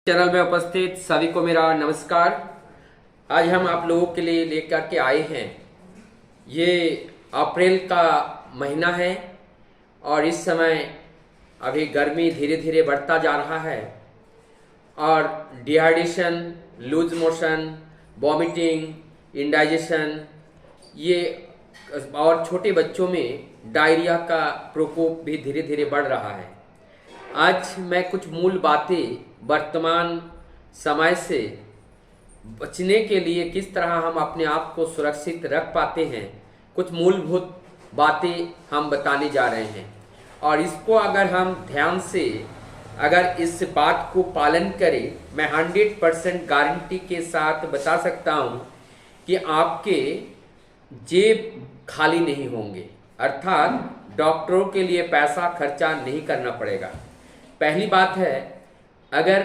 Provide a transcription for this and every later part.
Channel में उपस्थित सभी को मेरा नमस्कार। आज हम आप लोगों के लिए लेकर के आए हैं, ये अप्रैल का महीना है और इस समय अभी गर्मी धीरे धीरे बढ़ता जा रहा है और dehydration, loose motion, vomiting, indigestion, ये और छोटे बच्चों में डायरिया का प्रकोप भी धीरे धीरे बढ़ रहा है। आज मैं कुछ मूल बातें वर्तमान समय से बचने के लिए किस तरह हम अपने आप को सुरक्षित रख पाते हैं, कुछ मूलभूत बातें हम बताने जा रहे हैं और इसको अगर हम ध्यान से अगर इस बात को पालन करें, मैं 100% गारंटी के साथ बता सकता हूं कि आपके जेब खाली नहीं होंगे, अर्थात डॉक्टरों के लिए पैसा खर्चा नहीं करना पड़ेगा। पहली बात है, अगर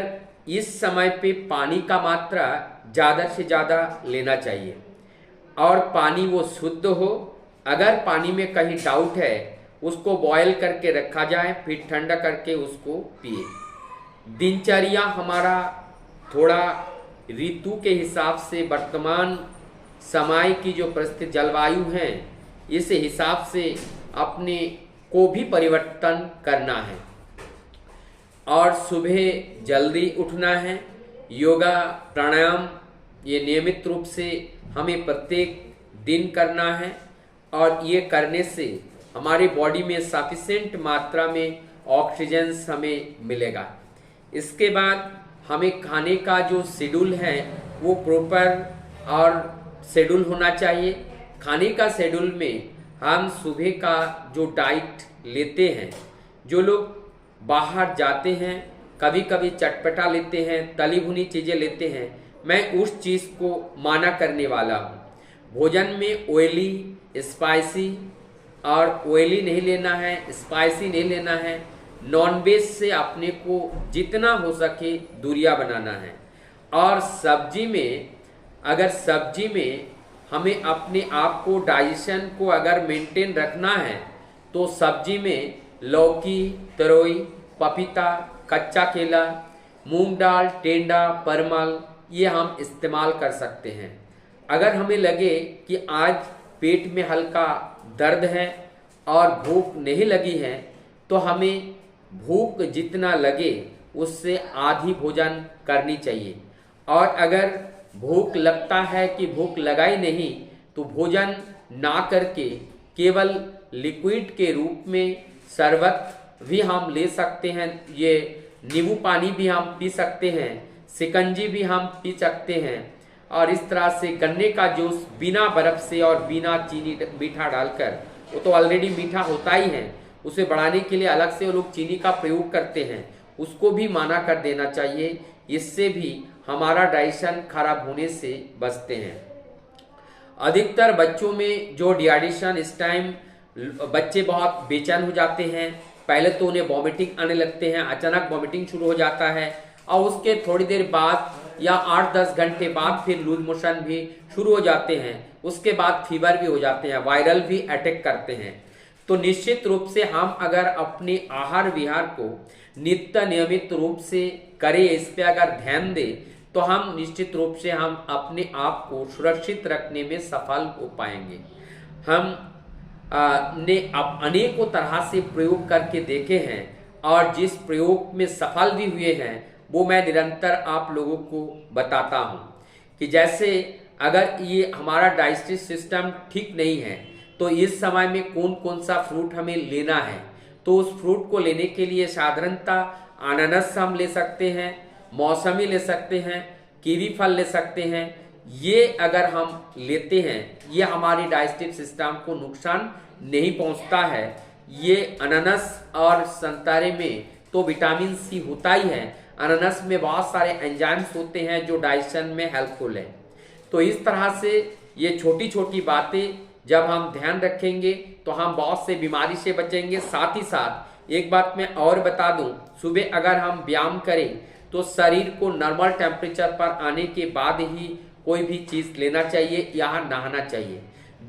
इस समय पे पानी का मात्रा ज़्यादा से ज़्यादा लेना चाहिए और पानी वो शुद्ध हो। अगर पानी में कहीं डाउट है, उसको बॉयल करके रखा जाए, फिर ठंडा करके उसको पिए। दिनचर्या हमारा थोड़ा ऋतु के हिसाब से, वर्तमान समय की जो परिस्थिति जलवायु है, इस हिसाब से अपने को भी परिवर्तन करना है और सुबह जल्दी उठना है। योगा प्राणायाम ये नियमित रूप से हमें प्रत्येक दिन करना है और ये करने से हमारी बॉडी में सफिशिएंट मात्रा में ऑक्सीजन हमें मिलेगा। इसके बाद हमें खाने का जो शेड्यूल है वो प्रॉपर और शेड्यूल होना चाहिए। खाने का शेड्यूल में हम सुबह का जो डाइट लेते हैं, जो लोग बाहर जाते हैं कभी कभी चटपटा लेते हैं, तली भुनी चीज़ें लेते हैं, मैं उस चीज़ को माना करने वाला हूँ। भोजन में ऑयली, स्पाइसी और ऑयली नहीं लेना है, स्पाइसी नहीं लेना है। नॉनवेज से अपने को जितना हो सके दूरियां बनाना है। और सब्जी में, अगर सब्जी में हमें अपने आप को डाइजेशन को अगर मेंटेन रखना है तो सब्जी में लौकी, तरोई, पपीता, कच्चा केला, मूंग दाल, टेंडा, परमल ये हम इस्तेमाल कर सकते हैं। अगर हमें लगे कि आज पेट में हल्का दर्द है और भूख नहीं लगी है तो हमें भूख जितना लगे उससे आधी भोजन करनी चाहिए। और अगर भूख लगता है कि भूख लगा ही नहीं तो भोजन ना करके केवल लिक्विड के रूप में शरबत भी हम ले सकते हैं, ये नींबू पानी भी हम पी सकते हैं, शिकंजी भी हम पी सकते हैं। और इस तरह से गन्ने का जूस बिना बर्फ से और बिना चीनी मीठा डालकर, वो तो ऑलरेडी मीठा होता ही है, उसे बढ़ाने के लिए अलग से वो लोग चीनी का प्रयोग करते हैं, उसको भी माना कर देना चाहिए। इससे भी हमारा डाइजेशन खराब होने से बचते हैं। अधिकतर बच्चों में जो डिहाइड्रेशन, इस टाइम बच्चे बहुत बेचैन हो जाते हैं। पहले तो उन्हें वॉमिटिंग आने लगते हैं, अचानक वॉमिटिंग शुरू हो जाता है और उसके थोड़ी देर बाद या 8-10 घंटे बाद फिर लूज मोशन भी शुरू हो जाते हैं। उसके बाद फीवर भी हो जाते हैं, वायरल भी अटैक करते हैं। तो निश्चित रूप से हम अगर अपने आहार विहार को नित्य नियमित रूप से करें, इस पे अगर ध्यान दें तो हम निश्चित रूप से हम अपने आप को सुरक्षित रखने में सफल हो पाएंगे। हम ने अब अनेकों तरह से प्रयोग करके देखे हैं और जिस प्रयोग में सफल भी हुए हैं वो मैं निरंतर आप लोगों को बताता हूं कि जैसे अगर ये हमारा डाइजेस्टिव सिस्टम ठीक नहीं है तो इस समय में कौन कौन सा फ्रूट हमें लेना है। तो उस फ्रूट को लेने के लिए साधारणतः अनानास हम ले सकते हैं, मौसमी ले सकते हैं, कीवी फल ले सकते हैं। ये अगर हम लेते हैं, ये हमारी डाइजेस्टिव सिस्टम को नुकसान नहीं पहुंचता है। ये अनानास और संतरे में तो विटामिन सी होता ही है, अनानास में बहुत सारे एंजाइम्स होते हैं जो डाइजेशन में हेल्पफुल है। तो इस तरह से ये छोटी छोटी बातें जब हम ध्यान रखेंगे तो हम बहुत से बीमारी से बचेंगे। साथ ही साथ एक बात मैं और बता दूं, सुबह अगर हम व्यायाम करें तो शरीर को नॉर्मल टेम्परेचर पर आने के बाद ही कोई भी चीज़ लेना चाहिए या नहाना चाहिए।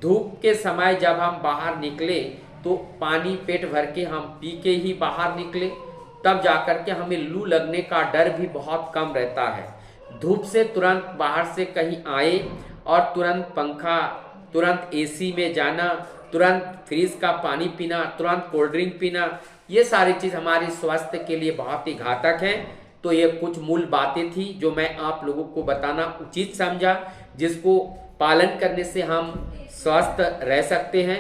धूप के समय जब हम बाहर निकले तो पानी पेट भर के हम पी के ही बाहर निकले, तब जाकर के हमें लू लगने का डर भी बहुत कम रहता है। धूप से तुरंत बाहर से कहीं आए और तुरंत पंखा, तुरंत एसी में जाना, तुरंत फ्रिज का पानी पीना, तुरंत कोल्ड ड्रिंक पीना, ये सारी चीज़ हमारे स्वास्थ्य के लिए बहुत ही घातक है। तो ये कुछ मूल बातें थी जो मैं आप लोगों को बताना उचित समझा, जिसको पालन करने से हम स्वस्थ रह सकते हैं।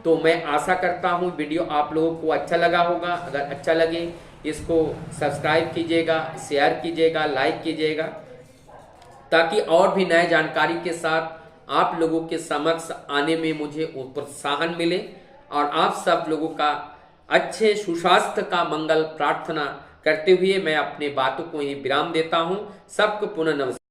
तो मैं आशा करता हूँ वीडियो आप लोगों को अच्छा लगा होगा। अगर अच्छा लगे इसको सब्सक्राइब कीजिएगा, शेयर कीजिएगा, लाइक कीजिएगा, ताकि और भी नए जानकारी के साथ आप लोगों के समक्ष आने में मुझे प्रोत्साहन मिले। और आप सब लोगों का अच्छे सुस्वास्थ्य का मंगल प्रार्थना करते हुए मैं अपने बातों को ही विराम देता हूँ। सबको पुनः नमस्कार।